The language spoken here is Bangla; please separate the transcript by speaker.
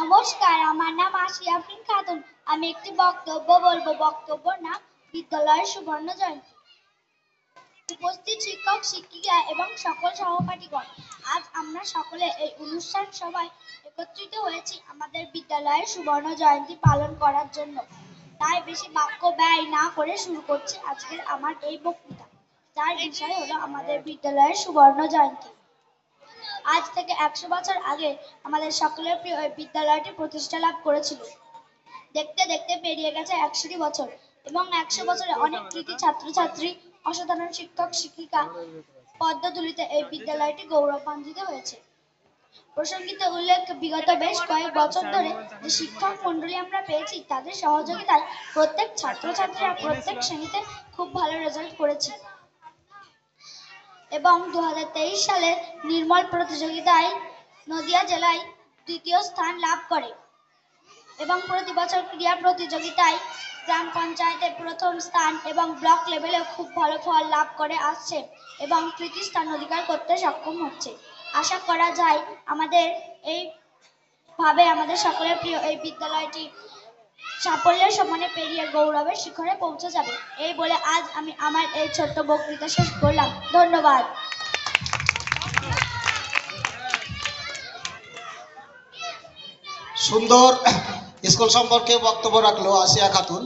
Speaker 1: নমস্কার, আমার নাম আসিয়া আফরিন খাতুন। আমি একটি বক্তব্য বলবো। বক্তব্যের নাম বিদ্যালয়ের সুবর্ণ জয়ন্তী। উপস্থিত শিক্ষক, শিক্ষিকা এবং সকল সহপাঠীগণ, আজ আমরা সকলে এই অনুষ্ঠান সভায় একত্রিত হয়েছি আমাদের বিদ্যালয়ের সুবর্ণ জয়ন্তী পালন করার জন্য। তাই বেশি বাক্য ব্যয় না করে শুরু করছি আজকের আমার এই বক্তৃতা, যার বিষয় হলো আমাদের বিদ্যালয়ের সুবর্ণ জয়ন্তী। আজ থেকে 100 বছর আগে আমাদের সকলের প্রিয় এই বিদ্যালয়টি প্রতিষ্ঠা লাভ করেছিল। দেখতে দেখতে পেরিয়ে গেছে 100টি বছর এবং 100 বছরে অনেক কৃতি ছাত্রছাত্রী, অসাধারণ শিক্ষক শিক্ষিকা পদ্মতুলিতে এই বিদ্যালয়টি গৌরবান্বিত হয়েছে। প্রসঙ্গিত উল্লেখ, বিগত বেশ কয়েক বছর ধরে যে শিক্ষক মন্ডলী আমরা পেয়েছি, তাদের সহযোগিতায় প্রত্যেক ছাত্রছাত্রীরা প্রত্যেক শ্রেণীতে খুব ভালো রেজাল্ট করেছে এবং 2023 সালে নির্মল প্রতিযোগিতায় নদিয়া জেলায় দ্বিতীয় স্থান লাভ করে এবং প্রতি বছর ক্রীড়া প্রতিযোগিতায় গ্রাম পঞ্চায়েতে প্রথম স্থান এবং ব্লক লেভেলেও খুব ভালো ফল লাভ করে আসছে এবং তৃতীয় স্থান অধিকার করতে সক্ষম হচ্ছে। আশা করা যায় আমাদের এইভাবে আমাদের সকলের প্রিয় এই বিদ্যালয়টি সাফল্যের সমানে পেরিয়ে গৌরবের শিখরে পৌঁছে যাবে। এই বলে আজ আমি আমার এই ছোট্ট বক্তৃতা শেষ করলাম। ধন্যবাদ।
Speaker 2: সুন্দর স্কুল সম্পর্কে বক্তব্য রাখলো আসিয়া খাতুন।